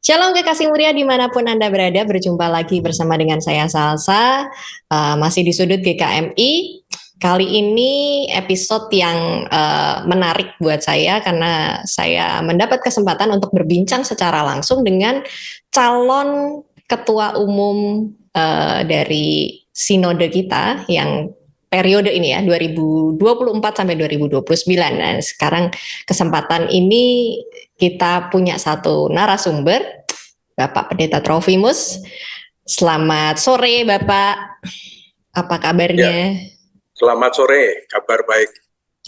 Shalom kekasih mulia dimanapun Anda berada, berjumpa lagi bersama dengan saya Salsa, masih di sudut GKMI. Kali ini episode yang menarik buat saya karena saya mendapat kesempatan untuk berbincang secara langsung dengan calon ketua umum dari sinode kita yang periode ini ya 2024 sampai 2029. Nah, sekarang kesempatan ini kita punya satu narasumber, Bapak Pendeta Trofimus. Selamat sore, Bapak. Apa Ya, kabarnya? selamat sore, kabar baik.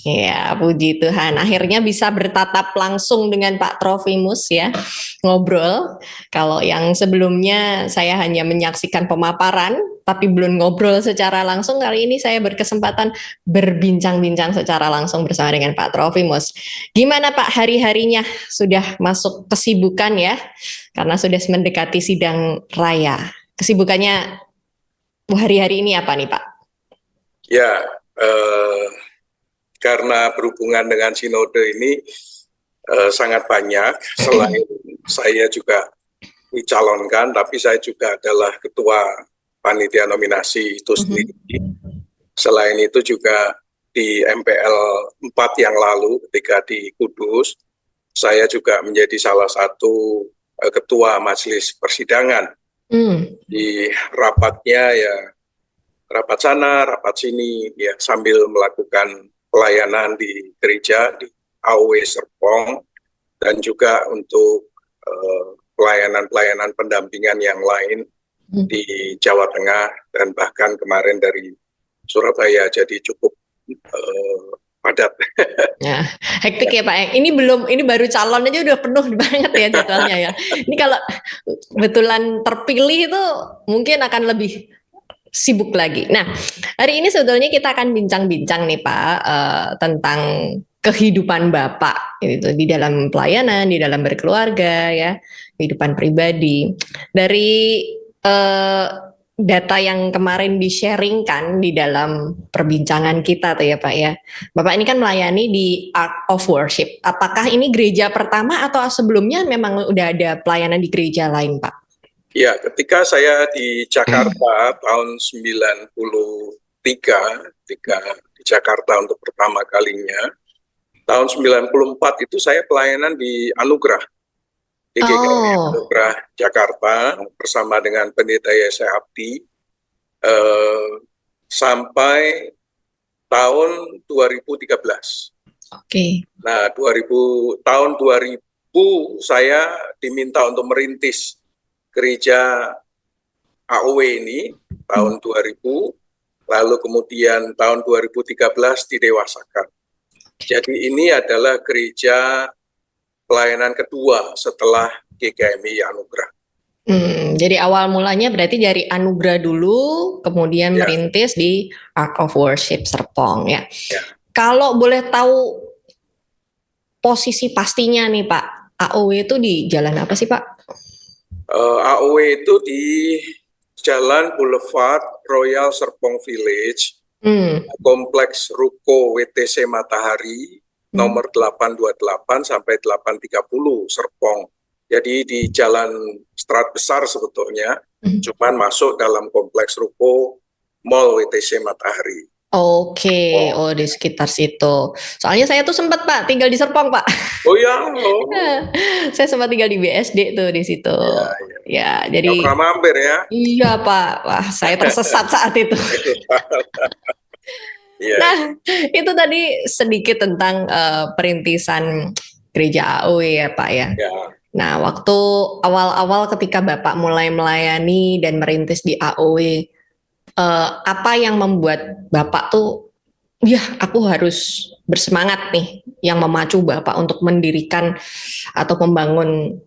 Ya, puji Tuhan. Akhirnya bisa bertatap langsung dengan Pak Trofimus ya, ngobrol. Kalau yang sebelumnya saya hanya menyaksikan pemaparan, tapi belum ngobrol secara langsung, kali ini saya berkesempatan berbincang-bincang secara langsung bersama dengan Pak Trofimus. Gimana Pak hari-harinya? Sudah masuk kesibukan ya? Karena sudah mendekati sidang raya. Kesibukannya hari-hari ini apa nih Pak? Ya, karena berhubungan dengan sinode ini sangat banyak. Selain saya juga dicalonkan, tapi saya juga adalah ketua panitia nominasi itu sendiri. Selain itu juga di MPL 4 yang lalu ketika di Kudus, saya juga menjadi salah satu ketua majelis persidangan. Di rapatnya ya rapat sana, rapat sini, ya sambil melakukan pelayanan di gereja di AOW Serpong dan juga untuk pelayanan-pelayanan pendampingan yang lain di Jawa Tengah dan bahkan kemarin dari Surabaya, jadi cukup padat. Ya, hektik ya Pak. Ini baru calon aja udah penuh banget ya jadwalnya ya. Ini kalau kebetulan terpilih itu mungkin akan lebih sibuk lagi. Nah, hari ini sebetulnya kita akan bincang-bincang nih Pak tentang kehidupan Bapak itu di dalam pelayanan, di dalam berkeluarga ya, kehidupan pribadi. Dari data yang kemarin di-sharingkan di dalam perbincangan kita tuh ya Pak ya. Bapak ini kan melayani di Ark of Worship. Apakah ini gereja pertama atau sebelumnya memang udah ada pelayanan di gereja lain Pak? Ya, ketika saya di Jakarta tahun 93, ketika di Jakarta untuk pertama kalinya, tahun 94 itu saya pelayanan di Anugerah, di GKI Anugerah Jakarta bersama dengan Pendeta Yesaya Abdi sampai tahun 2013. Oke. Nah, tahun 2000 saya diminta untuk merintis gereja AOW ini tahun 2000, lalu kemudian tahun 2013 didewasakan. Jadi ini adalah gereja pelayanan kedua setelah GKMI Anugerah. Jadi awal mulanya berarti dari Anugerah dulu, kemudian Ya. merintis di Ark of Worship Serpong ya. Ya. Kalau boleh tahu posisi pastinya nih Pak, AOW itu di jalan apa sih Pak? AOW itu di Jalan Boulevard Royal Serpong Village, Kompleks Ruko WTC Matahari, nomor 828 sampai 830 Serpong. Jadi di jalan Strat Besar sebetulnya, cuman masuk dalam kompleks Ruko Mall WTC Matahari. Oke, oh di sekitar situ. Soalnya saya tuh sempat Pak tinggal di Serpong Pak. Oh ya, Saya sempat tinggal di BSD tuh di situ. Ya, jadi. Nggak pernah mampir ya? Iya Pak, wah saya tersesat saat itu. Nah, itu tadi sedikit tentang perintisan gereja AOW ya Pak ya. Nah, waktu awal-awal ketika Bapak mulai melayani dan merintis di AOW, apa yang membuat Bapak tuh, ya aku harus bersemangat nih, yang memacu Bapak untuk mendirikan atau membangun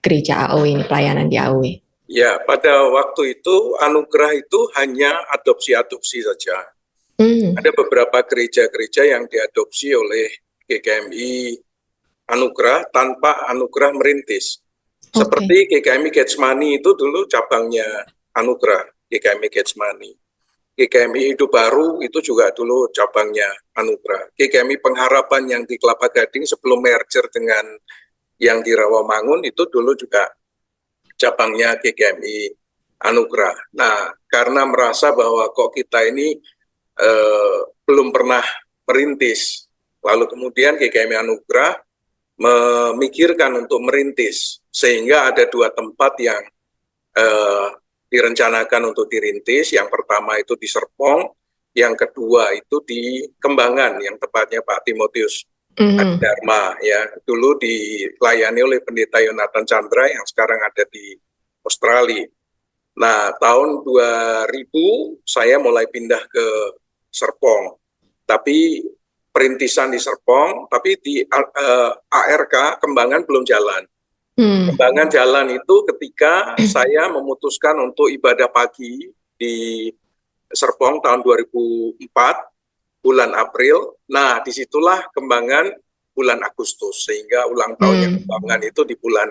gereja AOW ini, pelayanan di AOW? Ya, pada waktu itu Anugerah itu hanya adopsi-adopsi saja. Ada beberapa gereja-gereja yang diadopsi oleh GKMI Anugerah tanpa Anugerah merintis. Seperti GKMI Getsemani itu dulu cabangnya Anugerah, GKMI Getsemani. GKMI Hidup Baru itu juga dulu cabangnya Anugerah. GKMI Pengharapan yang di Kelapa Gading sebelum merger dengan yang di Rawamangun itu dulu juga cabangnya GKMI Anugrah. Nah, karena merasa bahwa kok kita ini belum pernah merintis, lalu kemudian GKMI Anugrah memikirkan untuk merintis, sehingga ada 2 tempat yang direncanakan untuk dirintis. Yang pertama itu di Serpong, yang kedua itu di Kembangan, yang tepatnya Pak Timotius Dharma, ya, dulu dilayani oleh Pendeta Yonatan Chandra yang sekarang ada di Australia. Nah, tahun 2000 saya mulai pindah ke Serpong, tapi perintisan di Serpong, tapi di ARK Kembangan belum jalan. Kembangan jalan itu ketika saya memutuskan untuk ibadah pagi di Serpong tahun 2004, bulan April. Nah, disitulah Kembangan bulan Agustus, sehingga ulang tahunnya Kembangan itu di bulan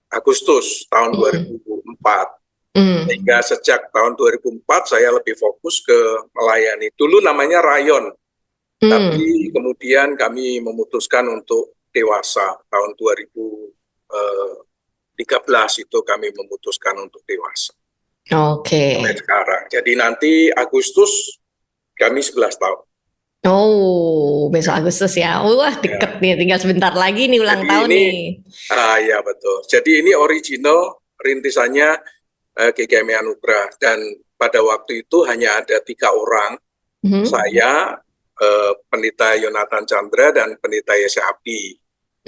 Agustus tahun 2004. Sehingga sejak tahun 2004 saya lebih fokus ke melayani. Dulu namanya Rayon, tapi kemudian kami memutuskan untuk dewasa. Tahun 2013 itu kami memutuskan untuk dewasa. Oke. Sampai sekarang. Jadi nanti Agustus kami 11 tahun. Oh, besok Agustus ya. Wah, deket nih, tinggal sebentar lagi nih ulang tahun nih. Ya betul. Jadi ini original rintisannya GKMI Anugrah, dan pada waktu itu hanya ada 3 orang, saya, Pendeta Yonatan Chandra, dan Pendeta Yese Abdi,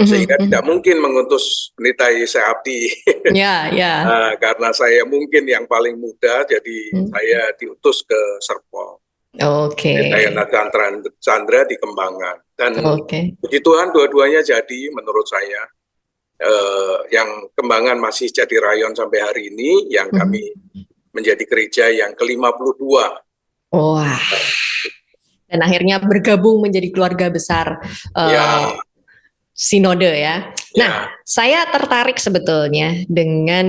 sehingga tidak mungkin mengutus Pendeta Yese Abdi. Karena saya mungkin yang paling muda, jadi saya diutus ke Serpong. Pendeta Yonatan Chandra di Kembangan, dan puji Tuhan dua-duanya jadi menurut saya. Yang Kembangan masih jadi rayon sampai hari ini, yang kami menjadi gereja yang ke-52. Wah. Dan akhirnya bergabung menjadi keluarga besar sinode ya. Nah, saya tertarik sebetulnya dengan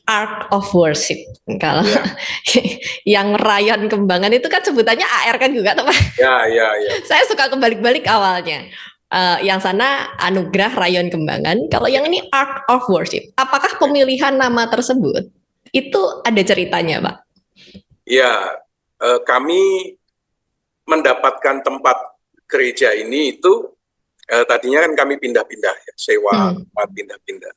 Ark of Worship. Kalau yang rayon Kembangan itu kan sebutannya AR kan juga, teman. Ya. Saya suka kebalik-balik awalnya. Yang sana Anugrah Rayon Kembangan, kalau yang ini Ark of Worship. Apakah pemilihan nama tersebut itu ada ceritanya, Pak? Ya, kami mendapatkan tempat gereja ini itu tadinya kan kami pindah-pindah, ya, sewa tempat pindah-pindah.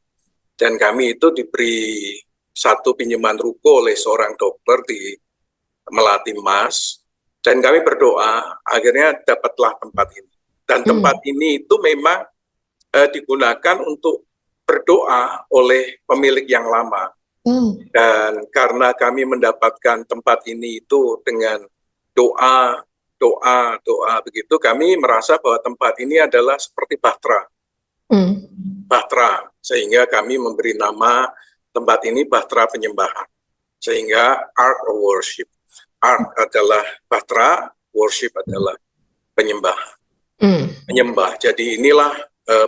Dan kami itu diberi satu pinjaman ruko oleh seorang dokter di Melati Mas, dan kami berdoa akhirnya dapatlah tempat ini. Dan tempat ini itu memang digunakan untuk berdoa oleh pemilik yang lama. Dan karena kami mendapatkan tempat ini itu dengan doa begitu, kami merasa bahwa tempat ini adalah seperti bahtera. Bahtera, sehingga kami memberi nama tempat ini Bahtera Penyembahan. Sehingga Ark of Worship. Ark adalah bahtera, worship adalah penyembahan. Penyembah. Jadi inilah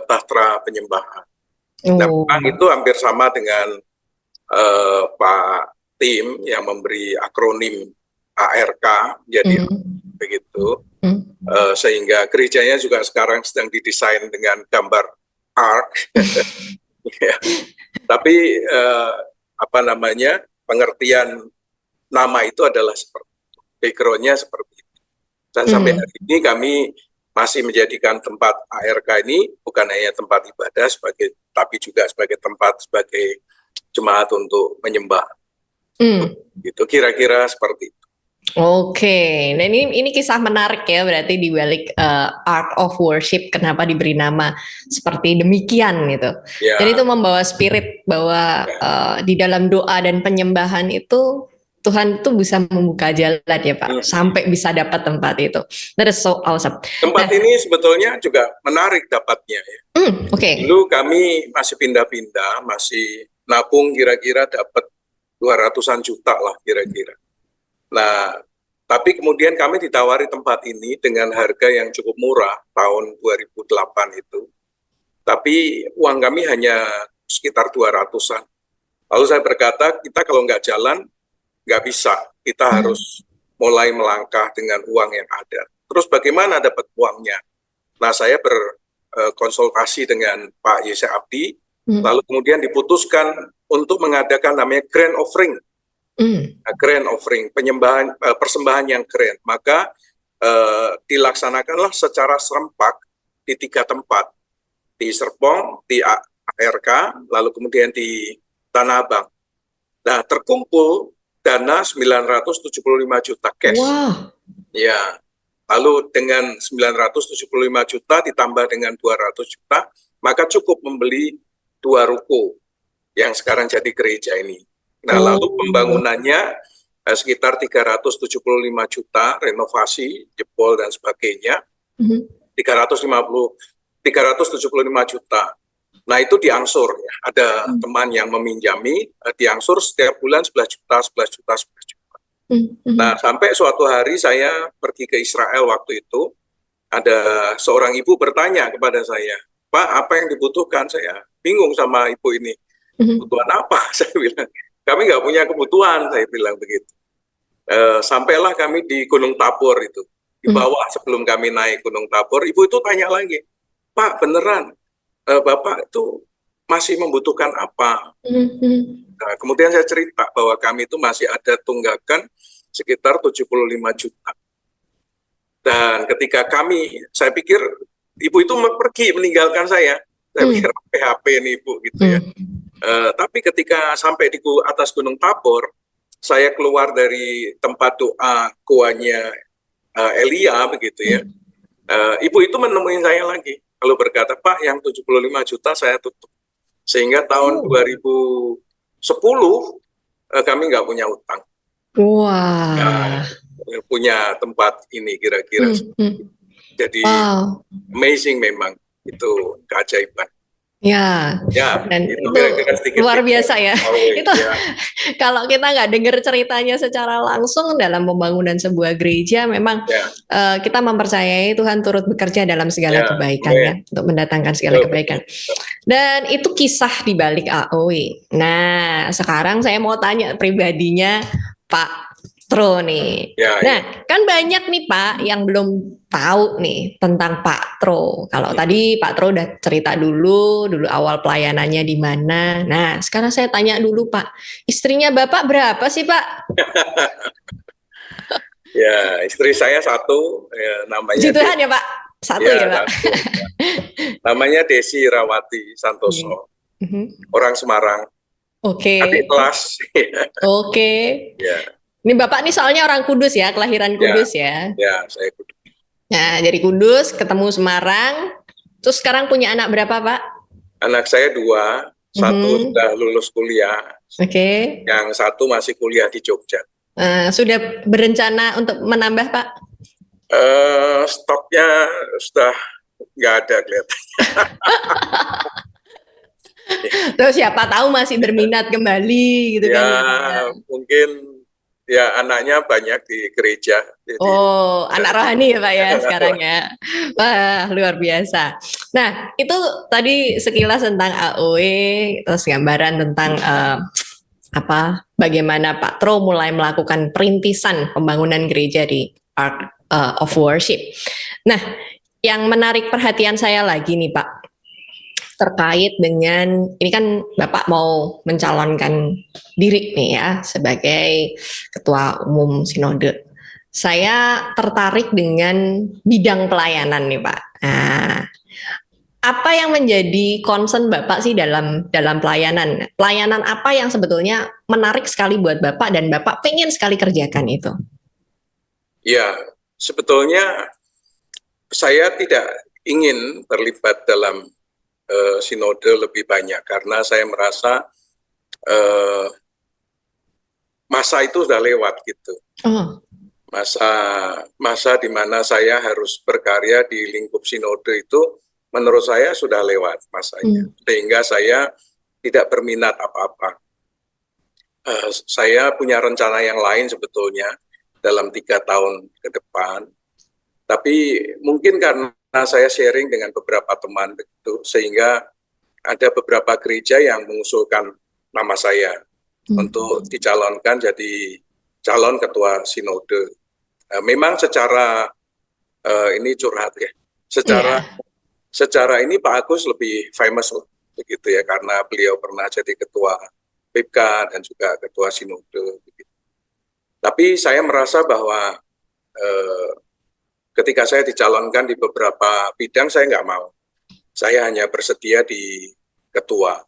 Bahtera Penyembahan. Nah, itu hampir sama dengan Pak Tim yang memberi akronim ARK, jadi begitu. Sehingga gerejanya juga sekarang sedang didesain dengan gambar Ark. Tapi pengertian nama itu adalah seperti itu, background-nya seperti itu. Dan sampai hari ini kami masih menjadikan tempat ARK ini bukan hanya tempat ibadah tapi juga sebagai tempat sebagai jemaat untuk menyembah. Gitu kira-kira seperti itu. Oke, nah ini kisah menarik ya, berarti di balik Ark of Worship kenapa diberi nama seperti demikian gitu. Dan itu membawa spirit bahwa di dalam doa dan penyembahan itu Tuhan tuh bisa membuka jalan ya Pak, sampai bisa dapat tempat itu. That is so awesome. Tempat ini sebetulnya juga menarik dapatnya ya. Dulu kami masih pindah-pindah, masih nabung kira-kira dapat 200-an juta lah kira-kira. Nah, tapi kemudian kami ditawari tempat ini dengan harga yang cukup murah tahun 2008 itu. Tapi uang kami hanya sekitar 200-an. Lalu saya berkata, kita kalau nggak jalan, nggak bisa. Kita harus mulai melangkah dengan uang yang ada. Terus bagaimana dapat uangnya? Nah, saya berkonsultasi dengan Pak Yese Abdi, lalu kemudian diputuskan untuk mengadakan namanya grand offering. Grand offering, penyembahan, persembahan yang keren. Maka dilaksanakanlah secara serempak di 3 tempat, di Serpong, di ARK, lalu kemudian di Tanah Abang. Nah, terkumpul dana 975 juta cash. Wah. Ya, lalu dengan 975 juta ditambah dengan 200 juta, maka cukup membeli 2 ruko yang sekarang jadi gereja ini. Nah, lalu pembangunannya sekitar 375 juta, renovasi, jebol dan sebagainya. 375 juta. Nah, itu diangsur ya. Ada teman yang meminjami, diangsur setiap bulan 11 juta, 11 juta, 11 juta. Nah, sampai suatu hari saya pergi ke Israel waktu itu, ada seorang ibu bertanya kepada saya, "Pak, apa yang dibutuhkan?" Saya bingung sama ibu ini. Kebutuhan apa? Saya bilang, kami nggak punya kebutuhan, saya bilang begitu. Sampailah kami di Gunung Tabor itu. Di bawah sebelum kami naik Gunung Tabor, ibu itu tanya lagi, "Pak, beneran Bapak itu masih membutuhkan apa?" Nah, kemudian saya cerita bahwa kami itu masih ada tunggakan sekitar 75 juta. Dan ketika saya pikir ibu itu pergi meninggalkan saya pikir PHP nih ibu gitu ya. Tapi ketika sampai di atas Gunung Tabor, saya keluar dari tempat doa goanya Elia begitu ya. Ibu itu menemui saya lagi, lalu berkata, "Pak, yang 75 juta saya tutup." Sehingga tahun 2010 kami nggak punya utang. Wah. Punya tempat ini kira-kira. Jadi amazing memang, itu keajaiban. Ya, dan itu luar biasa ya. Itu kalau kita nggak dengar ceritanya secara langsung dalam pembangunan sebuah gereja, memang kita mempercayai Tuhan turut bekerja dalam segala kebaikan ya, untuk mendatangkan segala kebaikan. Dan itu kisah di balik AOW. Nah, sekarang saya mau tanya pribadinya Pak Tro nih. Nah, kan banyak nih Pak yang belum tahu nih tentang Pak Tro. Kalau tadi Pak Tro udah cerita dulu awal pelayanannya di mana. Nah, sekarang saya tanya dulu Pak, istrinya Bapak berapa sih Pak? Ya, istri saya satu, namanya. Puji Tuhan ya Pak, satu ya Pak. Satu, namanya Desi Rawati Santoso, orang Semarang. Oke. Adik kelas. Oke. Ya. Ini Bapak nih soalnya orang Kudus ya, kelahiran Kudus ya. Ya, saya Kudus. Nah, dari Kudus ketemu Semarang, terus sekarang punya anak berapa Pak? Anak saya 2, satu sudah lulus kuliah. Oke. Yang satu masih kuliah di Jogja. Sudah berencana untuk menambah Pak? Stoknya sudah nggak ada kelihatannya. Terus siapa tahu masih berminat kembali gitu kan? Ya, mungkin ya anaknya banyak di gereja. Jadi, anak rohani ya Pak ya sekarang ya. Wah, luar biasa. Nah, itu tadi sekilas tentang AOW, terus gambaran tentang bagaimana Pak Tro mulai melakukan perintisan pembangunan gereja di Ark of Worship. Nah, yang menarik perhatian saya lagi nih Pak, terkait dengan ini kan Bapak mau mencalonkan diri nih ya sebagai Ketua Umum Sinode. Saya tertarik dengan bidang pelayanan nih Pak. Nah, apa yang menjadi concern Bapak sih dalam pelayanan? Pelayanan apa yang sebetulnya menarik sekali buat Bapak dan Bapak pengen sekali kerjakan itu? Ya, sebetulnya saya tidak ingin terlibat dalam sinode lebih banyak karena saya merasa masa itu sudah lewat gitu. Masa di mana saya harus berkarya di lingkup sinode itu menurut saya sudah lewat masanya, sehingga saya tidak berminat apa-apa. Saya punya rencana yang lain sebetulnya dalam 3 tahun ke depan, tapi mungkin karena saya sharing dengan beberapa teman begitu, sehingga ada beberapa gereja yang mengusulkan nama saya untuk dicalonkan jadi calon ketua sinode. Memang secara ini curhat ya, secara ini Pak Agus lebih famous loh begitu ya, karena beliau pernah jadi ketua PIPKA dan juga ketua sinode. Begitu. Tapi saya merasa bahwa ketika saya dicalonkan di beberapa bidang saya nggak mau. Saya hanya bersedia di ketua.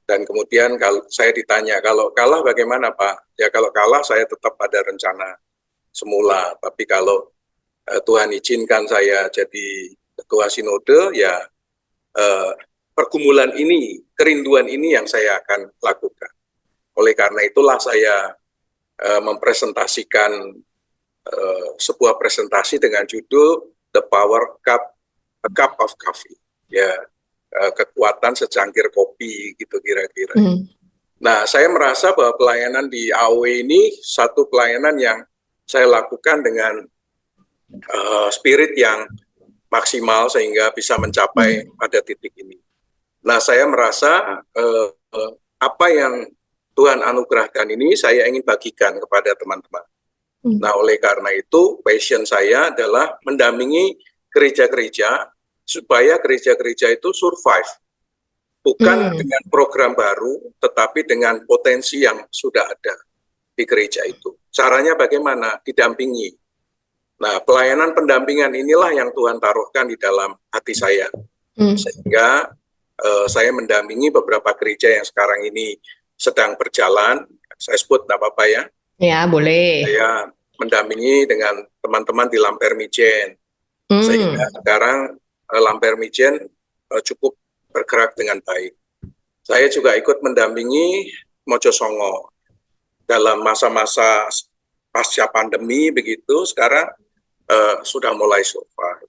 Dan kemudian kalau saya ditanya, kalau kalah bagaimana Pak? Ya kalau kalah saya tetap pada rencana semula. Tapi kalau Tuhan izinkan saya jadi ketua sinode, ya pergumulan ini, kerinduan ini yang saya akan lakukan. Oleh karena itulah saya mempresentasikan sebuah presentasi dengan judul The Power Cup, A Cup of Coffee. Ya, kekuatan secangkir kopi gitu kira-kira. Nah, saya merasa bahwa pelayanan di AOW ini satu pelayanan yang saya lakukan dengan spirit yang maksimal sehingga bisa mencapai pada titik ini. Nah, saya merasa apa yang Tuhan anugerahkan ini saya ingin bagikan kepada teman-teman. Nah, oleh karena itu passion saya adalah mendampingi gereja-gereja supaya gereja-gereja itu survive. Bukan dengan program baru, tetapi dengan potensi yang sudah ada di gereja itu. Caranya bagaimana? Didampingi. Nah, pelayanan pendampingan inilah yang Tuhan taruhkan di dalam hati saya. Sehingga saya mendampingi beberapa gereja yang sekarang ini sedang berjalan. Saya sebut tidak apa-apa ya. Ya, boleh. Saya mendampingi dengan teman-teman di Lampermijen. Sehingga sekarang Lampermijen cukup bergerak dengan baik. Saya juga ikut mendampingi Mojosongo dalam masa-masa pasca pandemi begitu, sekarang sudah mulai survive.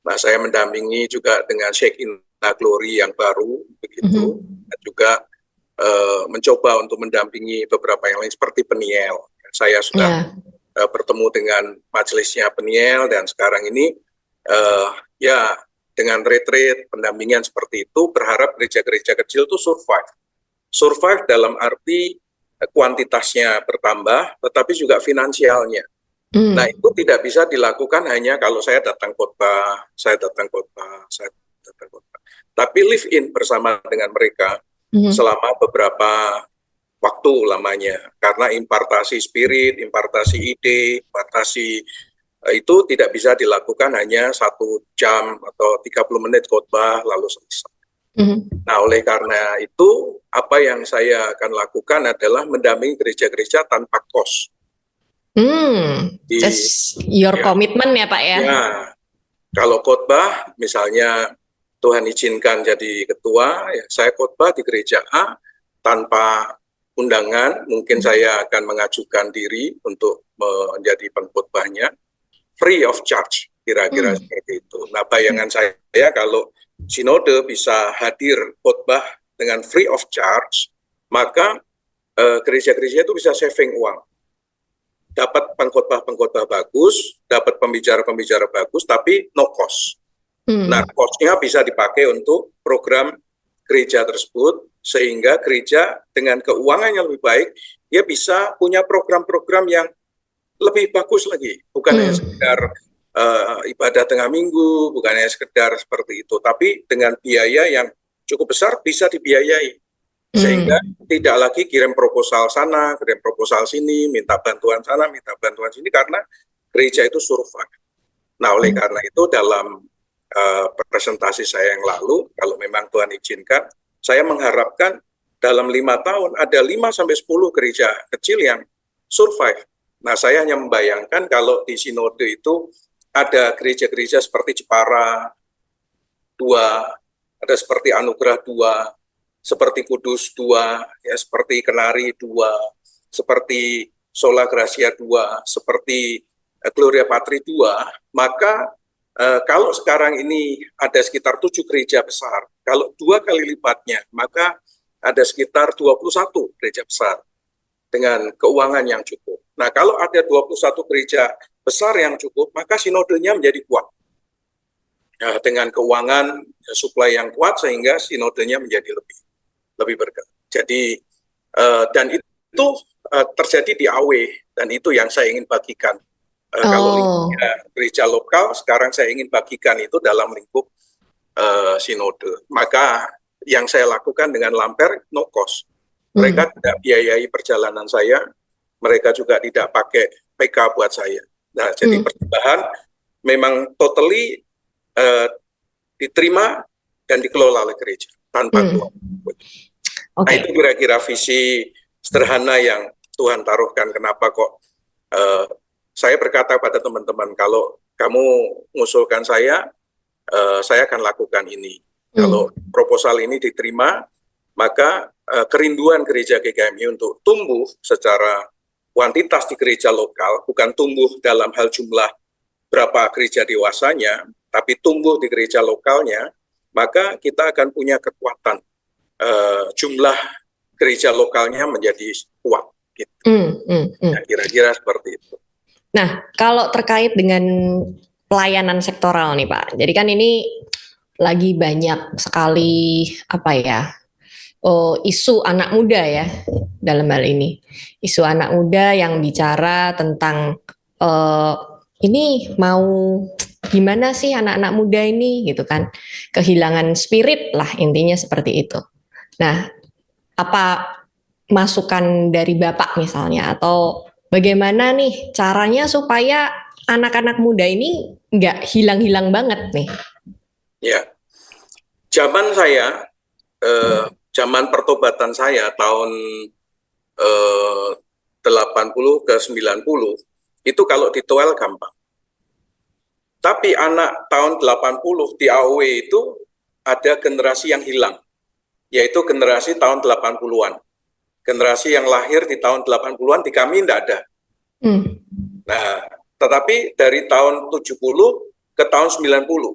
Nah, saya mendampingi juga dengan Shekinah Glory yang baru begitu, dan juga mencoba untuk mendampingi beberapa yang lain seperti Peniel. Saya sudah bertemu dengan majelisnya Peniel dan sekarang ini ya dengan retreat pendampingan seperti itu berharap gereja-gereja kecil itu survive dalam arti kuantitasnya bertambah tetapi juga finansialnya. Nah, itu tidak bisa dilakukan hanya kalau saya datang khotbah, tapi live in bersama dengan mereka selama beberapa waktu lamanya, karena impartasi spirit, impartasi ide, impartasi itu tidak bisa dilakukan hanya 1 jam atau 30 menit khotbah lalu selesai. Nah, oleh karena itu apa yang saya akan lakukan adalah mendampingi gereja-gereja tanpa kos. That's your commitment ya Pak ya? Ya, kalau khotbah misalnya Tuhan izinkan jadi ketua, ya saya khotbah di gereja A tanpa undangan, mungkin saya akan mengajukan diri untuk menjadi pengkhotbahnya. Free of charge, kira-kira seperti itu. Nah, bayangan saya kalau sinode bisa hadir khotbah dengan free of charge, maka gereja-gereja itu bisa saving uang. Dapat pengkhotbah bagus, dapat pembicara-pembicara bagus, tapi no cost. Nah, cost-nya bisa dipakai untuk program gereja tersebut, sehingga gereja dengan keuangan yang lebih baik, dia bisa punya program-program yang lebih bagus lagi, bukan hanya sekedar ibadah tengah minggu, bukan hanya sekedar seperti itu, tapi dengan biaya yang cukup besar bisa dibiayai, sehingga tidak lagi kirim proposal sana, kirim proposal sini, minta bantuan sana, minta bantuan sini, karena gereja itu survive. Nah, oleh karena itu dalam presentasi saya yang lalu, kalau memang Tuhan izinkan, saya mengharapkan dalam 5 tahun ada 5-10 gereja kecil yang survive. Nah, saya hanya membayangkan kalau di sinode itu ada gereja-gereja seperti Jepara 2, ada seperti Anugerah 2, seperti Kudus 2, ya seperti Kenari 2, seperti Sola Gracia 2, seperti Gloria Patri 2, maka kalau sekarang ini ada sekitar 7 gereja besar, kalau 2 kali lipatnya, maka ada sekitar 21 gereja besar dengan keuangan yang cukup. Nah, kalau ada 21 gereja besar yang cukup, maka sinodenya menjadi kuat. Nah, dengan keuangan suplai yang kuat sehingga sinodenya menjadi lebih bergerak. Jadi dan itu terjadi di AW dan itu yang saya ingin bagikan. Kalau gereja lokal sekarang saya ingin bagikan itu dalam lingkup sinode. Maka yang saya lakukan dengan Lamper no cost. Mereka tidak biayai perjalanan saya, mereka juga tidak pakai PK buat saya. Nah, jadi persembahan memang totally diterima dan dikelola oleh gereja tanpa uang. Nah, itu kira-kira visi sederhana yang Tuhan taruhkan. Kenapa kok saya berkata pada teman-teman, kalau kamu mengusulkan saya akan lakukan ini. Kalau proposal ini diterima, maka kerinduan gereja GKMI untuk tumbuh secara kuantitas di gereja lokal, bukan tumbuh dalam hal jumlah berapa gereja dewasanya, tapi tumbuh di gereja lokalnya, maka kita akan punya kekuatan jumlah gereja lokalnya menjadi kuat. Gitu. Nah, kira-kira seperti itu. Nah, kalau terkait dengan pelayanan sektoral nih Pak, jadi kan ini lagi banyak sekali isu anak muda ya dalam hal ini, isu anak muda yang bicara tentang ini mau gimana sih anak-anak muda ini gitu kan, kehilangan spirit lah intinya seperti itu. Nah, apa masukan dari Bapak misalnya, atau bagaimana nih caranya supaya anak-anak muda ini nggak hilang-hilang banget nih? Ya, zaman saya, zaman pertobatan saya tahun 80 ke 90, itu kalau ditoel gampang. Tapi anak tahun 80 di AOW itu ada generasi yang hilang, yaitu generasi tahun 80-an. Generasi yang lahir di tahun 80-an di kami tidak ada. Nah, tetapi dari tahun 70 ke tahun 90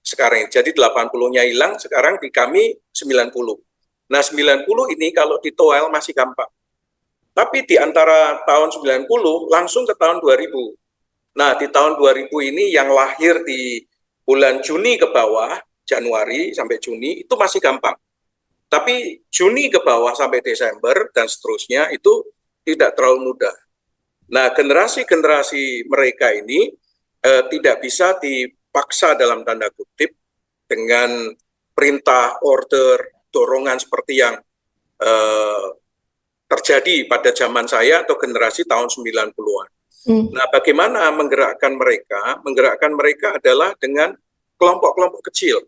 sekarang, jadi 80-nya hilang, sekarang di kami 90. Nah, 90 ini kalau ditoel masih gampang. Tapi di antara tahun 90 langsung ke tahun 2000. Nah, di tahun 2000 ini yang lahir di bulan Juni ke bawah, Januari sampai Juni, itu masih gampang. Tapi Juni ke bawah sampai Desember dan seterusnya itu tidak terlalu mudah. Nah, generasi-generasi mereka ini tidak bisa dipaksa dalam tanda kutip dengan perintah, order, dorongan seperti yang terjadi pada zaman saya atau generasi tahun 90-an. Nah, bagaimana menggerakkan mereka? Menggerakkan mereka adalah dengan kelompok-kelompok kecil.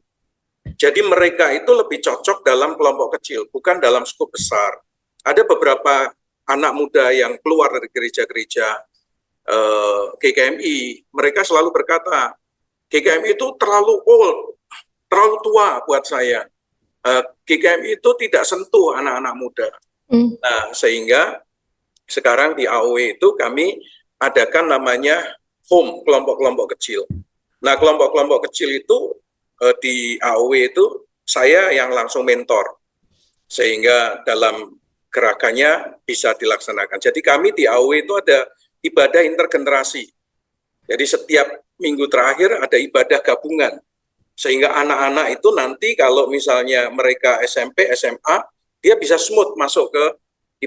Jadi mereka itu lebih cocok dalam kelompok kecil, bukan dalam skup besar. Ada beberapa anak muda yang keluar dari gereja-gereja GKMI, mereka selalu berkata, GKMI itu terlalu old, terlalu tua buat saya. GKMI itu tidak sentuh anak-anak muda. Nah, sehingga sekarang di AOW itu kami adakan namanya home, kelompok-kelompok kecil. Nah, kelompok-kelompok kecil itu di AOW itu saya yang langsung mentor, sehingga dalam gerakannya bisa dilaksanakan. Jadi kami di AOW itu ada ibadah intergenerasi. Jadi setiap minggu terakhir ada ibadah gabungan, sehingga anak-anak itu nanti kalau misalnya mereka SMP, SMA, dia bisa smooth masuk ke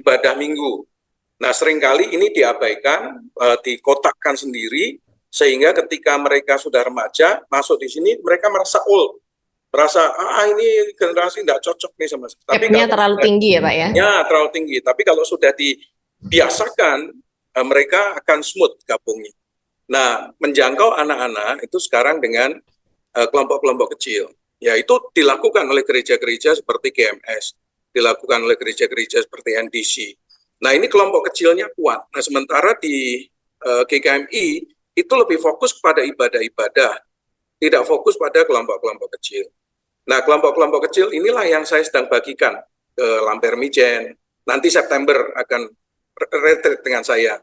ibadah minggu. Nah, seringkali ini diabaikan, dikotakkan sendiri, sehingga ketika mereka sudah remaja, masuk di sini, mereka merasa old. Merasa, ini generasi tidak cocok nih sama saya. Tapi gap-nya terlalu tinggi ya Pak ya? Ya, terlalu tinggi. Tapi kalau sudah dibiasakan, mereka akan smooth gabungnya. Nah, menjangkau anak-anak itu sekarang dengan kelompok-kelompok kecil. Ya, itu dilakukan oleh gereja-gereja seperti GMS, dilakukan oleh gereja-gereja seperti NDC. Nah, ini kelompok kecilnya kuat. Nah, sementara di GKMI itu lebih fokus pada ibadah-ibadah, tidak fokus pada kelompok-kelompok kecil. Nah, kelompok-kelompok kecil inilah yang saya sedang bagikan ke Lamper Mijen. Nanti September akan retreat dengan saya.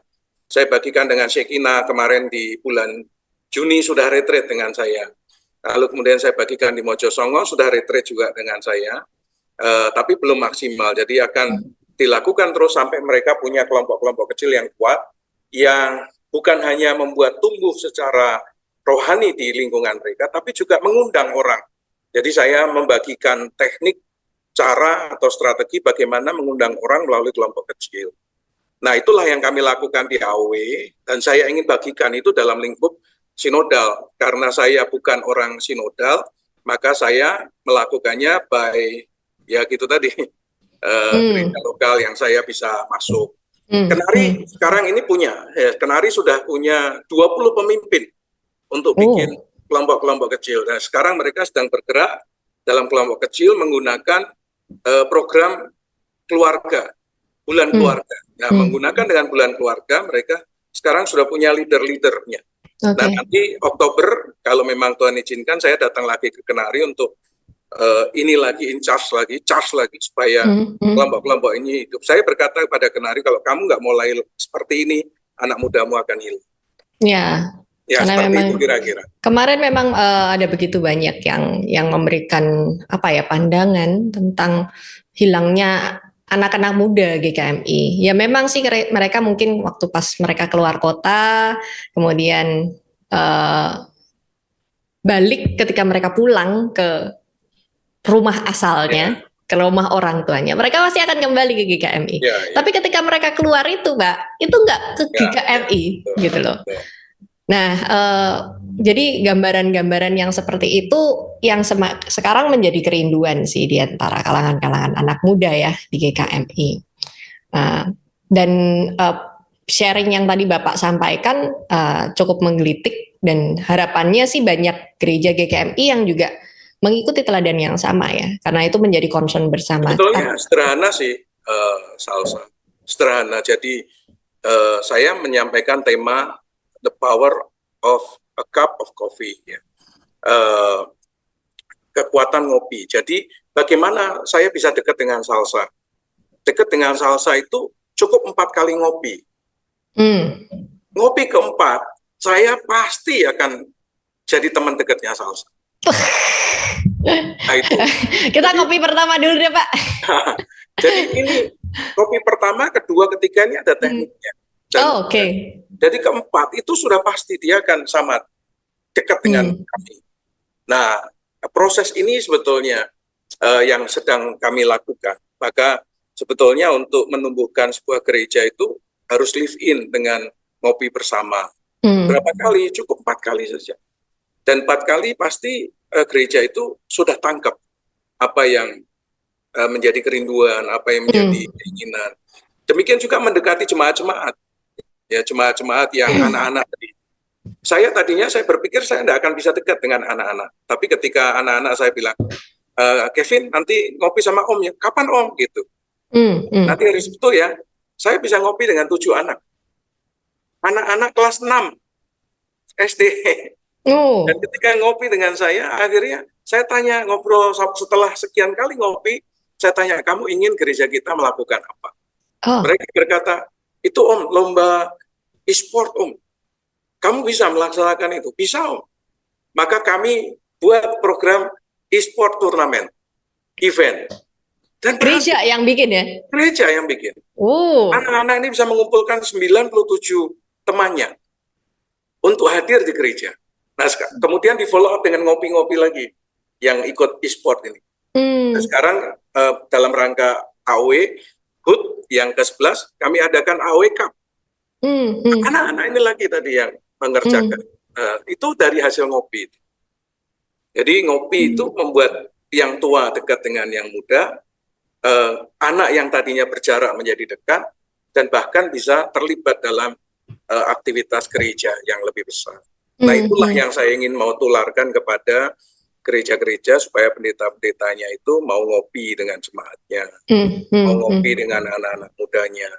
Saya bagikan dengan Shekina kemarin di bulan Juni sudah retreat dengan saya. Lalu kemudian saya bagikan di Mojosongo sudah retreat juga dengan saya, tapi belum maksimal. Jadi akan dilakukan terus sampai mereka punya kelompok-kelompok kecil yang kuat, yang bukan hanya membuat tumbuh secara rohani di lingkungan mereka, tapi juga mengundang orang. Jadi saya membagikan teknik, cara atau strategi bagaimana mengundang orang melalui kelompok kecil. Nah, itulah yang kami lakukan di AOW, dan saya ingin bagikan itu dalam lingkup sinodal. Karena saya bukan orang sinodal, maka saya melakukannya by ya gitu tadi gereja lokal yang saya bisa masuk. Kenari sekarang ini Kenari sudah punya 20 pemimpin untuk bikin kelompok-kelompok kecil. Nah, sekarang mereka sedang bergerak dalam kelompok kecil menggunakan program keluarga, bulan keluarga. Nah, menggunakan dengan bulan keluarga, mereka sekarang sudah punya leader-leadernya. Nah, nanti Oktober, kalau memang Tuhan izinkan, saya datang lagi ke Kenari untuk ini lagi charge lagi supaya kelompok-kelompok ini hidup. Saya berkata kepada Kenari, kalau kamu nggak mulai seperti ini, anak mudamu akan hilang. Ya, karena seperti memang itu kira-kira. kemarin memang ada begitu banyak yang memberikan pandangan tentang hilangnya anak-anak muda GKMI. Ya memang sih mereka mungkin waktu pas mereka keluar kota, kemudian balik ketika mereka pulang ke rumah asalnya, ke rumah orang tuanya, mereka pasti akan kembali ke GKMI. Tapi ketika mereka keluar itu, Mbak, itu nggak ke GKMI, gitu loh. Nah, jadi gambaran-gambaran yang seperti itu yang sekarang menjadi kerinduan sih di antara kalangan-kalangan anak muda ya di GKMI. Dan sharing yang tadi Bapak sampaikan cukup menggelitik dan harapannya sih banyak gereja GKMI yang juga mengikuti teladan yang sama ya, karena itu menjadi concern bersama. Sebetulnya sederhana sih, Salsa. Sederhana. Jadi saya menyampaikan tema The Power of a Cup of Coffee, ya. Kekuatan ngopi. Jadi bagaimana saya bisa dekat dengan Salsa? Dekat dengan Salsa itu cukup 4 kali ngopi. Ngopi keempat, saya pasti akan jadi teman dekatnya Salsa. Nah, itu. Kita ngopi pertama dulu deh, Pak. Jadi ini kopi pertama, kedua, ketiga ini ada tekniknya. Oke. Jadi keempat itu sudah pasti dia akan sama dekat dengan kami. Nah, proses ini sebetulnya yang sedang kami lakukan. Maka sebetulnya untuk menumbuhkan sebuah gereja itu harus live in dengan ngopi bersama. Berapa kali? Cukup 4 kali saja. Dan 4 kali pasti gereja itu sudah tangkap apa yang menjadi kerinduan, apa yang menjadi keinginan. Demikian juga mendekati jemaat-jemaat. Ya, jemaat-jemaat yang anak-anak tadi. Saya berpikir saya tidak akan bisa dekat dengan anak-anak. Tapi ketika anak-anak saya bilang, Kevin nanti ngopi sama Om ya. Kapan Om? Gitu. Nanti hari Sabtu ya. Saya bisa ngopi dengan 7 anak. Anak-anak kelas 6 SD. Dan ketika ngopi dengan saya, akhirnya saya tanya, ngobrol setelah sekian kali ngopi, saya tanya, kamu ingin gereja kita melakukan apa? Mereka berkata, itu Om, lomba e-sport Om. Kamu bisa melaksanakan itu? Bisa Om. Maka kami buat program e-sport turnamen, event. Dan gereja yang bikin ya? Gereja yang bikin. Anak-anak ini bisa mengumpulkan 97 temannya untuk hadir di gereja. Nah, kemudian di follow up dengan ngopi-ngopi lagi yang ikut e-sport ini. Nah, sekarang dalam rangka AOW HUT yang ke-11 kami adakan AOW Cup. Anak-anak ini lagi tadi yang mengerjakan. Itu dari hasil ngopi. Jadi ngopi itu membuat yang tua dekat dengan yang muda, anak yang tadinya berjarak menjadi dekat, dan bahkan bisa terlibat dalam aktivitas gereja yang lebih besar. Nah, itulah yang saya ingin mau tularkan kepada gereja-gereja supaya pendeta-pendetanya itu mau ngopi dengan jemaatnya, mau ngopi dengan anak-anak mudanya,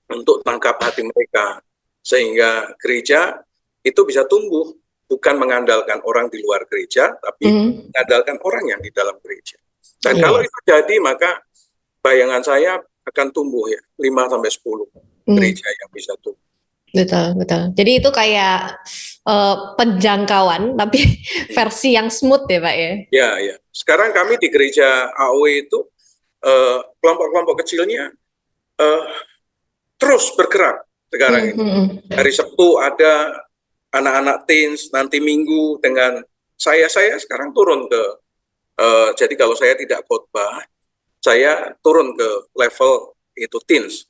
untuk tangkap hati mereka, sehingga gereja itu bisa tumbuh, bukan mengandalkan orang di luar gereja, tapi mengandalkan orang yang di dalam gereja. Dan kalau itu jadi, maka bayangan saya akan tumbuh ya, 5-10 gereja yang bisa tumbuh. Betul, betul. Jadi itu kayak penjangkauan, tapi versi yang smooth ya Pak ya? Ya, ya. Sekarang kami di gereja AOW itu, kelompok-kelompok kecilnya terus bergerak sekarang ini. Hari Sabtu ada anak-anak teens, nanti Minggu dengan saya sekarang turun ke, jadi kalau saya tidak khotbah, saya turun ke level itu teens,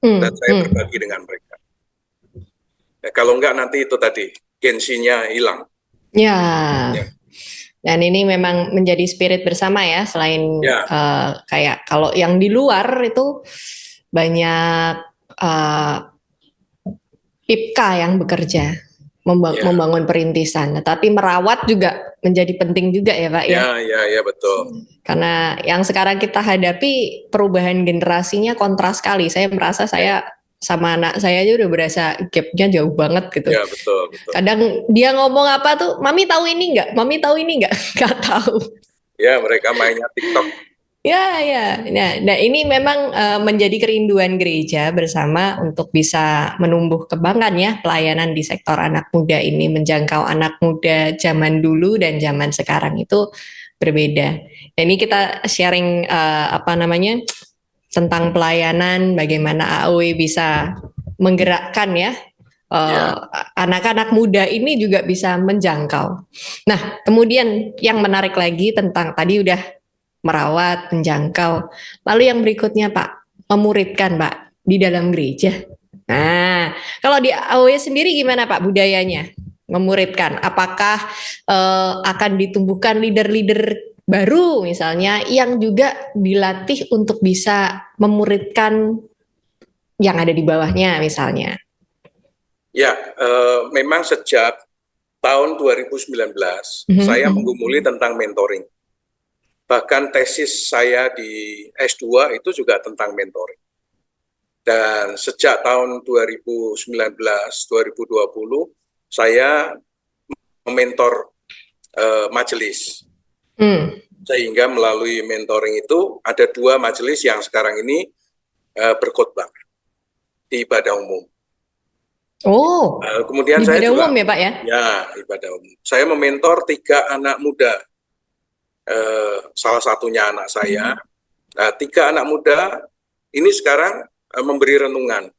dan saya berbagi dengan mereka. Kalau enggak nanti itu tadi, gengsinya hilang. Ya. Dan ini memang menjadi spirit bersama ya, selain Ya, kayak kalau yang di luar itu banyak uh, PIPKA yang bekerja ya, membangun perintisan, tapi merawat juga menjadi penting juga ya Pak ya. ya, betul. Karena yang sekarang kita hadapi perubahan generasinya kontras sekali. Saya merasa Ya, saya sama anak saya aja udah berasa gapnya jauh banget gitu. ya, betul, betul. Kadang dia ngomong apa tuh, mami tahu ini nggak? Mami tahu ini nggak? Nggak tahu. Ya, mereka mainnya TikTok. Ya, ya. Nah, ini memang menjadi kerinduan gereja bersama untuk bisa menumbuh kembangkan ya pelayanan di sektor anak muda ini, menjangkau anak muda zaman dulu dan zaman sekarang itu berbeda. Dan ini kita sharing apa namanya tentang pelayanan, bagaimana AOW bisa menggerakkan ya Ya, anak-anak muda ini juga bisa menjangkau. Nah, kemudian yang menarik lagi tentang tadi udah merawat, menjangkau. Lalu yang berikutnya Pak, memuridkan Pak di dalam gereja. Nah, kalau di AOW sendiri gimana Pak budayanya? Memuridkan. Apakah akan ditumbuhkan leader-leader baru misalnya yang juga dilatih untuk bisa memuridkan yang ada di bawahnya misalnya? ya, memang sejak tahun 2019 saya menggumuli tentang mentoring. Bahkan tesis saya di S2 itu juga tentang mentoring. Dan sejak tahun 2019-2020 saya mementor majelis. Sehingga melalui mentoring itu ada 2 majelis yang sekarang ini berkhotbah di ibadah umum. Oh, Kemudian di saya ibadah juga umum ya Pak ya? ya ibadah umum. Saya mementor 3 anak muda. Salah satunya anak saya. Nah, 3 anak muda ini sekarang memberi renungan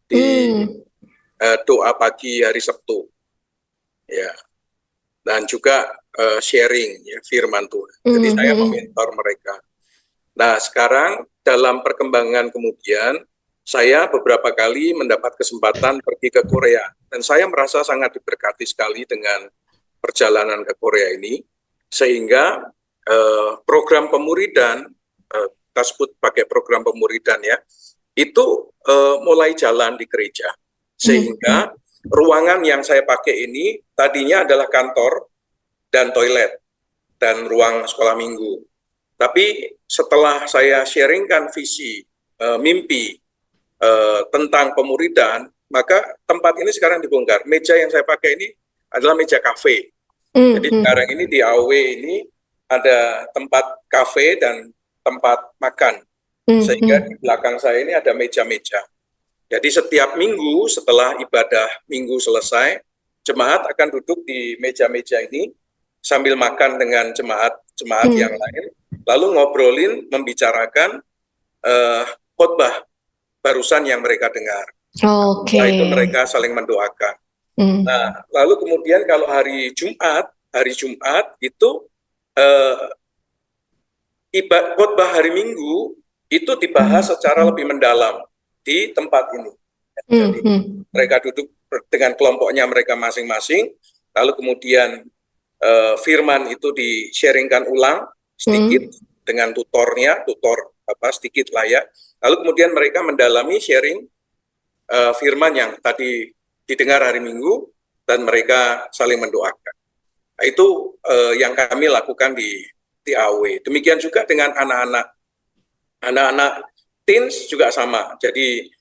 di doa pagi hari Sabtu, ya, dan juga sharing ya firman Tuhan. Jadi saya mementor mereka. Nah, sekarang dalam perkembangan kemudian saya beberapa kali mendapat kesempatan pergi ke Korea dan saya merasa sangat diberkati sekali dengan perjalanan ke Korea ini, sehingga program pemuridan, kita sebut pakai program pemuridan ya, itu mulai jalan di gereja. Sehingga ruangan yang saya pakai ini tadinya adalah kantor dan toilet dan ruang sekolah minggu. Tapi setelah saya sharingkan visi, mimpi tentang pemuridan, maka tempat ini sekarang dibongkar. Meja yang saya pakai ini adalah meja kafe. Jadi sekarang ini di AOW ini ada tempat kafe dan tempat makan. Sehingga di belakang saya ini ada meja-meja. Jadi setiap minggu setelah ibadah minggu selesai, jemaat akan duduk di meja-meja ini sambil makan dengan jemaat yang lain, lalu ngobrolin, membicarakan khotbah barusan yang mereka dengar. Setelah itu mereka saling mendoakan. Nah, lalu kemudian kalau hari Jumat itu khotbah hari Minggu itu dibahas secara lebih mendalam di tempat ini. Jadi mereka duduk dengan kelompoknya mereka masing-masing, lalu kemudian firman itu di-sharingkan ulang sedikit dengan tutor sedikit lah ya. Lalu kemudian mereka mendalami sharing firman yang tadi didengar hari Minggu dan mereka saling mendoakan. Nah, itu yang kami lakukan di AOW. Demikian juga dengan anak-anak teens juga sama. Jadi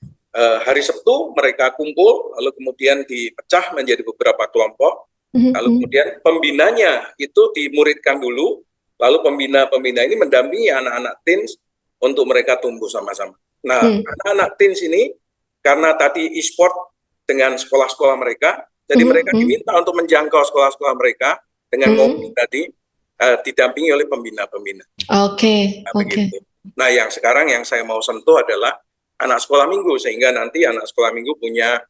hari Sabtu mereka kumpul, lalu kemudian dipecah menjadi beberapa kelompok, lalu kemudian pembinanya itu dimuridkan dulu, lalu pembina ini mendampingi anak-anak teens untuk mereka tumbuh sama-sama. Nah, anak-anak teens ini karena tadi e-sport dengan sekolah-sekolah mereka, jadi mereka diminta untuk menjangkau sekolah-sekolah mereka dengan mobil tadi didampingi oleh pembina-pembina. Begitu. Nah, yang sekarang yang saya mau sentuh adalah anak sekolah minggu, sehingga nanti anak sekolah minggu punya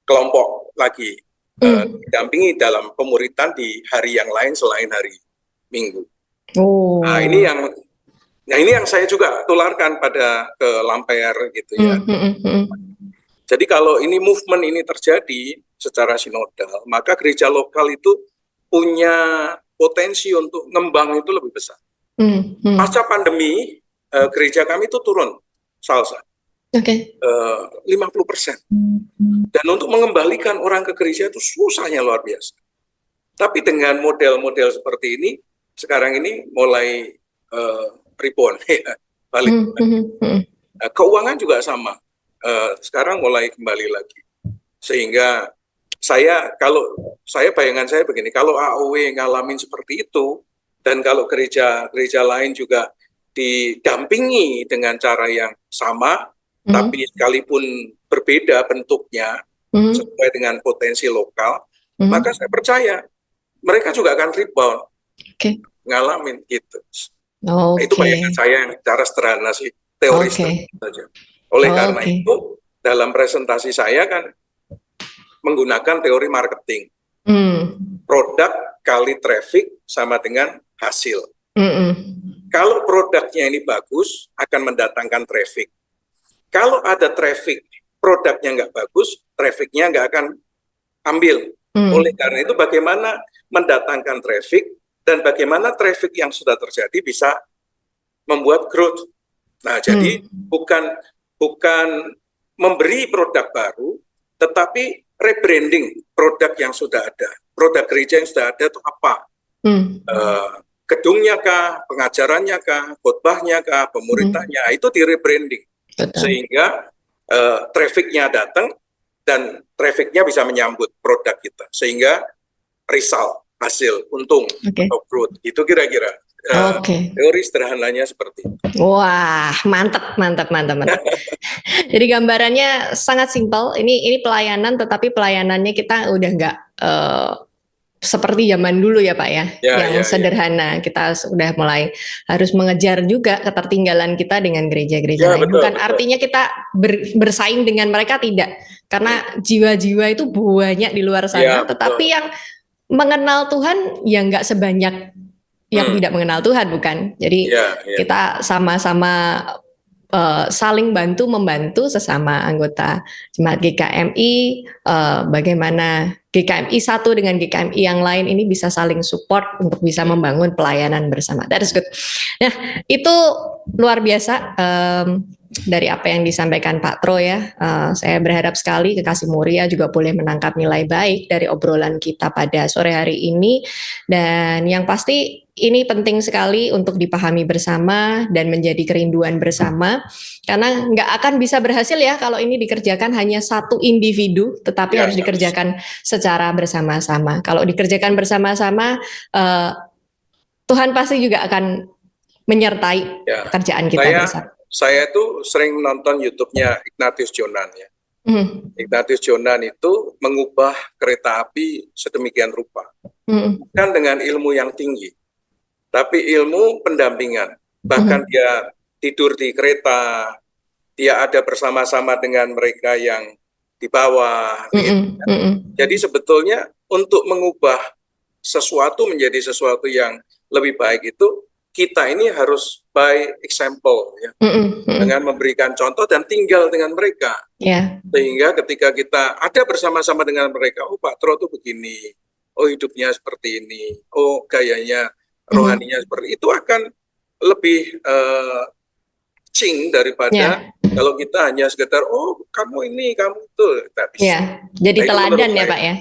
kelompok lagi didampingi dalam pemuridan di hari yang lain selain hari Minggu. Nah, ini yang saya juga tularkan pada ke Lamper gitu ya. Jadi kalau ini movement ini terjadi secara sinodal, maka gereja lokal itu punya potensi untuk ngembang itu lebih besar. Pasca pandemi, gereja kami itu turun, Salsa. 50%. Dan untuk mengembalikan orang ke gereja itu susahnya luar biasa. Tapi dengan model-model seperti ini, sekarang ini mulai rebound, ya, balik. Keuangan juga sama. Sekarang mulai kembali lagi. Sehingga kalau saya bayangan saya begini, kalau AOW ngalamin seperti itu, dan kalau gereja lain juga didampingi dengan cara yang sama, tapi sekalipun berbeda bentuknya, sesuai dengan potensi lokal, maka saya percaya mereka juga akan rebound, ngalamin gitu. Itu bayangan saya yang cara sederhana sih, teori saja. Oleh karena itu, dalam presentasi saya kan menggunakan teori marketing. Produk kali traffic sama dengan hasil. Kalau produknya ini bagus, akan mendatangkan traffic. Kalau ada traffic, produknya nggak bagus, trafficnya nggak akan ambil. Oleh karena itu, bagaimana mendatangkan traffic dan bagaimana traffic yang sudah terjadi bisa membuat growth. Nah, jadi bukan memberi produk baru, tetapi rebranding produk yang sudah ada. Produk gereja yang sudah ada itu apa? Gedungnya kah, pengajarannya kah, khotbahnya kah, pemuridanya, itu di rebranding. Sehingga trafficnya datang dan trafficnya bisa menyambut produk kita. Sehingga result, hasil, untung, atau growth. Itu kira-kira. Teori sederhananya seperti itu. Wah, mantap. Jadi gambarannya sangat simpel. Ini pelayanan, tetapi pelayanannya kita udah nggak seperti zaman dulu ya Pak ya, yang sederhana. Kita sudah mulai harus mengejar juga ketertinggalan kita dengan gereja-gereja lain. Bukan artinya kita bersaing dengan mereka, tidak. Karena jiwa-jiwa itu banyak di luar sana, tetapi yang mengenal Tuhan ya nggak sebanyak yang tidak mengenal Tuhan, bukan? Jadi kita sama-sama saling membantu sesama anggota jemaat GKMI, bagaimana GKMI satu dengan GKMI yang lain ini bisa saling support untuk bisa membangun pelayanan bersama. That is good. Nah, itu luar biasa dari apa yang disampaikan Pak Tro ya. Saya berharap sekali Kekasih Muria juga boleh menangkap nilai baik dari obrolan kita pada sore hari ini. Dan yang pasti ini penting sekali untuk dipahami bersama dan menjadi kerinduan bersama, karena nggak akan bisa berhasil ya kalau ini dikerjakan hanya satu individu, tetapi harus dikerjakan secara bersama-sama. Kalau dikerjakan bersama-sama, Tuhan pasti juga akan menyertai pekerjaan kita bersama. Saya tuh sering nonton YouTube-nya Ignatius Jonan ya. Ignatius Jonan itu mengubah kereta api sedemikian rupa, bukan dengan ilmu yang tinggi, tapi ilmu pendampingan. Bahkan dia tidur di kereta, dia ada bersama-sama dengan mereka yang di bawah. Jadi sebetulnya untuk mengubah sesuatu menjadi sesuatu yang lebih baik itu kita ini harus by example ya, dengan memberikan contoh dan tinggal dengan mereka. Sehingga ketika kita ada bersama-sama dengan mereka, oh Pak Tro tuh begini, oh hidupnya seperti ini, oh gayanya rohaninya seperti itu, akan lebih cing daripada kalau kita hanya sekedar oh kamu ini kamu itu. Jadi teladan ya Pak ya.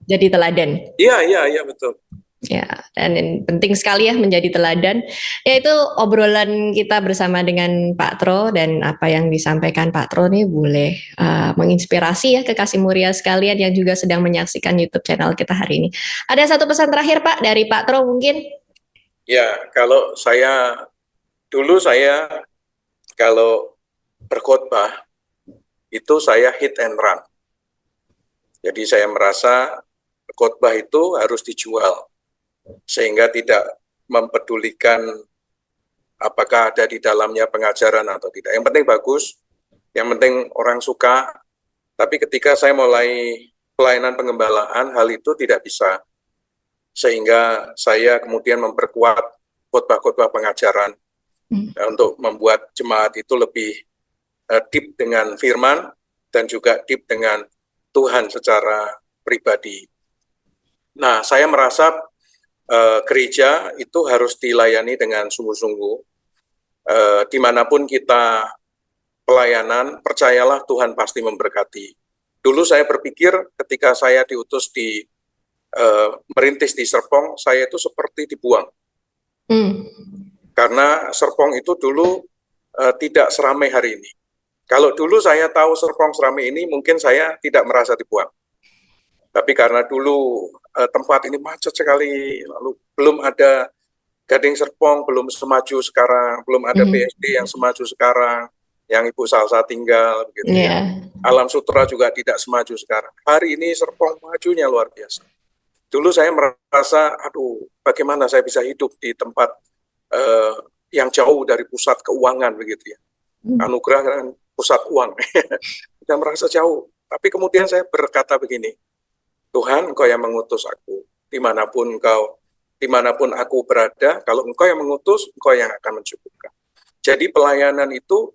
Jadi teladan. Iya betul. Ya, dan penting sekali ya menjadi teladan. Yaitu obrolan kita bersama dengan Pak Tro, dan apa yang disampaikan Pak Tro nih boleh menginspirasi ya Kekasih Muria sekalian yang juga sedang menyaksikan YouTube channel kita hari ini. Ada satu pesan terakhir Pak dari Pak Tro mungkin? Ya, kalau dulu saya kalau berkhotbah itu saya hit and run. Jadi saya merasa khotbah itu harus dijual, sehingga tidak mempedulikan apakah ada di dalamnya pengajaran atau tidak. Yang penting bagus, yang penting orang suka. Tapi ketika saya mulai pelayanan pengembalaan, hal itu tidak bisa. Sehingga saya kemudian memperkuat khotbah-khotbah pengajaran untuk membuat jemaat itu lebih deep dengan firman dan juga deep dengan Tuhan secara pribadi. Nah, saya merasa gereja itu harus dilayani dengan sungguh-sungguh. Dimanapun kita pelayanan, percayalah Tuhan pasti memberkati. Dulu saya berpikir ketika saya diutus di merintis di Serpong, saya itu seperti dibuang. Karena Serpong itu dulu tidak seramai hari ini. Kalau dulu saya tahu Serpong seramai ini, mungkin saya tidak merasa dibuang. Tapi karena dulu tempat ini macet sekali, lalu belum ada Gading Serpong, belum semaju sekarang, belum ada BSD yang semaju sekarang, yang Ibu Salsa tinggal, begitu ya. Alam Sutra juga tidak semaju sekarang. Hari ini Serpong majunya luar biasa. Dulu saya merasa, aduh, bagaimana saya bisa hidup di tempat yang jauh dari pusat keuangan, begitu ya. Anugerah kan pusat uang, saya merasa jauh. Tapi kemudian saya berkata begini, Tuhan, Engkau yang mengutus aku, dimanapun aku berada, kalau Engkau yang mengutus, Engkau yang akan mencukupkan. Jadi pelayanan itu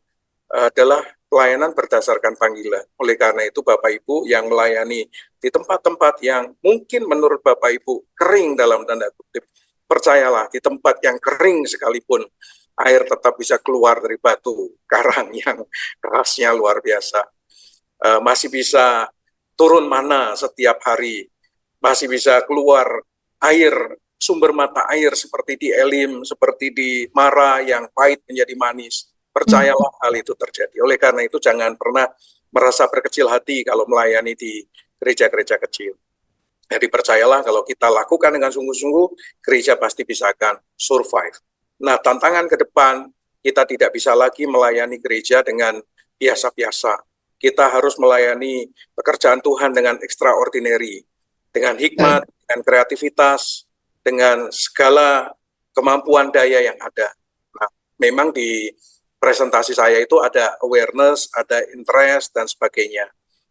adalah pelayanan berdasarkan panggilan. Oleh karena itu Bapak Ibu yang melayani di tempat-tempat yang mungkin menurut Bapak Ibu kering dalam tanda kutip, percayalah di tempat yang kering sekalipun, air tetap bisa keluar dari batu karang yang kerasnya luar biasa. Masih bisa turun mana setiap hari, masih bisa keluar air, sumber mata air seperti di Elim, seperti di Mara yang pahit menjadi manis. Percayalah hal itu terjadi. Oleh karena itu jangan pernah merasa berkecil hati kalau melayani di gereja-gereja kecil. Jadi percayalah kalau kita lakukan dengan sungguh-sungguh, gereja pasti bisa akan survive. Nah, tantangan ke depan, kita tidak bisa lagi melayani gereja dengan biasa-biasa. Kita harus melayani pekerjaan Tuhan dengan extraordinary, dengan hikmat, dengan kreativitas, dengan segala kemampuan daya yang ada. Nah, memang di presentasi saya itu ada awareness, ada interest, dan sebagainya.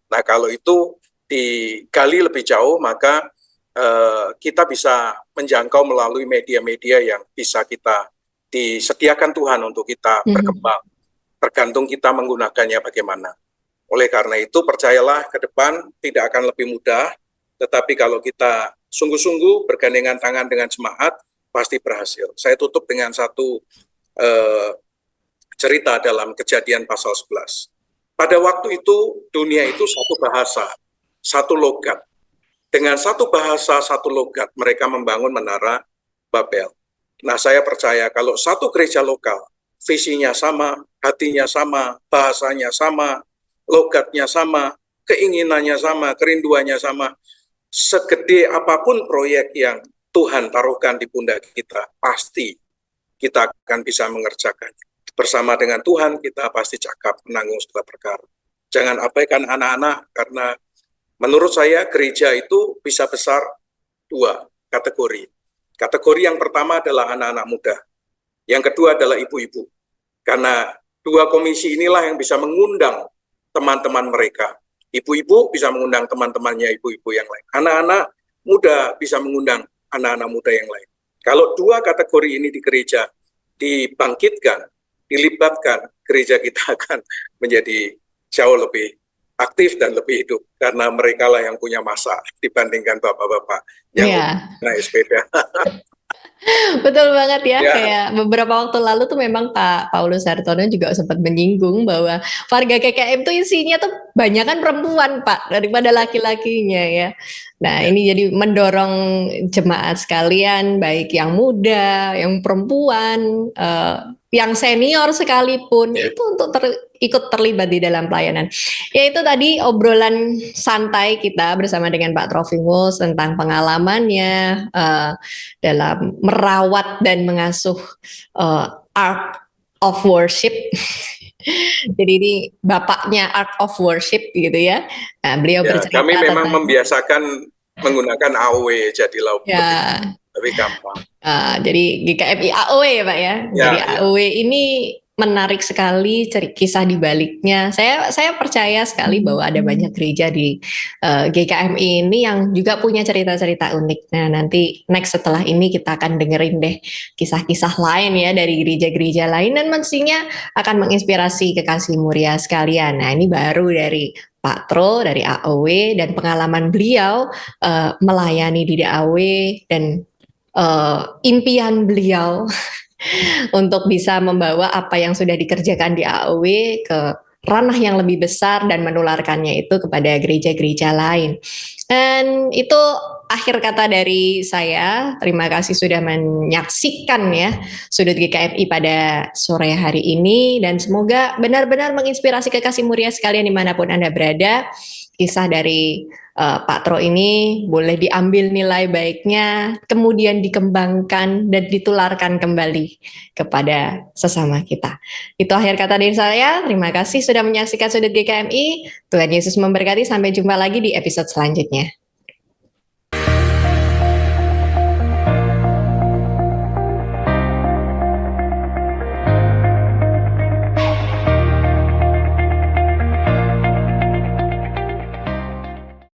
Nah, kalau itu digali lebih jauh, maka kita bisa menjangkau melalui media-media yang bisa kita disediakan Tuhan untuk kita berkembang. Tergantung kita menggunakannya bagaimana. Oleh karena itu, percayalah ke depan tidak akan lebih mudah, tetapi kalau kita sungguh-sungguh bergandengan tangan dengan jemaat, pasti berhasil. Saya tutup dengan satu cerita dalam Kejadian pasal 11. Pada waktu itu, dunia itu satu bahasa, satu logat. Dengan satu bahasa, satu logat, mereka membangun menara Babel. Nah, saya percaya kalau satu gereja lokal, visinya sama, hatinya sama, bahasanya sama, logatnya sama, keinginannya sama, kerinduannya sama, segede apapun proyek yang Tuhan taruhkan di pundak kita, pasti kita akan bisa mengerjakannya. Bersama dengan Tuhan, kita pasti cakap menanggung segala perkara. Jangan abaikan anak-anak, karena menurut saya gereja itu bisa besar dua kategori. Kategori yang pertama adalah anak-anak muda. Yang kedua adalah ibu-ibu. Karena dua komisi inilah yang bisa mengundang teman-teman mereka. Ibu-ibu bisa mengundang teman-temannya ibu-ibu yang lain. Anak-anak muda bisa mengundang anak-anak muda yang lain. Kalau dua kategori ini di gereja dibangkitkan, dilibatkan, gereja kita akan menjadi jauh lebih aktif dan lebih hidup. Karena mereka lah yang punya masa dibandingkan bapak-bapak yang naik sepeda. Betul banget ya, kayak beberapa waktu lalu tuh memang Pak Paulus Hartono juga sempat menyinggung bahwa warga KKM tuh isinya tuh banyak kan perempuan Pak daripada laki-lakinya ya. Nah ini jadi mendorong jemaat sekalian, baik yang muda, yang perempuan, yang senior sekalipun itu untuk ikut terlibat di dalam pelayanan. Yaitu tadi obrolan santai kita bersama dengan Pak Trofimus tentang pengalamannya dalam merawat dan mengasuh art of worship. Jadi ini bapaknya art of worship gitu ya. Nah, beliau bercerita. Kami memang membiasakan menggunakan AOW jadi lauk. Tapi gampang. Jadi GKMI AOW ya Pak ya. Jadi AOW ini menarik sekali kisah di baliknya. Saya percaya sekali bahwa ada banyak gereja di GKMI ini yang juga punya cerita-cerita unik. Nah nanti next setelah ini kita akan dengerin deh kisah-kisah lain ya dari gereja-gereja lain dan mestinya akan menginspirasi kekasih mulia sekalian. Nah ini baru dari Pak Tro dari AOW dan pengalaman beliau melayani di AOW dan impian beliau untuk bisa membawa apa yang sudah dikerjakan di AOW ke ranah yang lebih besar dan menularkannya itu kepada gereja-gereja lain. Dan itu akhir kata dari saya. Terima kasih sudah menyaksikan ya Sudut GKMI pada sore hari ini, dan semoga benar-benar menginspirasi kekasih muria sekalian dimanapun Anda berada. Kisah dari Pak Tro ini boleh diambil nilai baiknya, kemudian dikembangkan dan ditularkan kembali kepada sesama kita. Itu akhir kata dari saya. Terima kasih sudah menyaksikan Sudut GKMI. Tuhan Yesus memberkati. Sampai jumpa lagi di episode selanjutnya.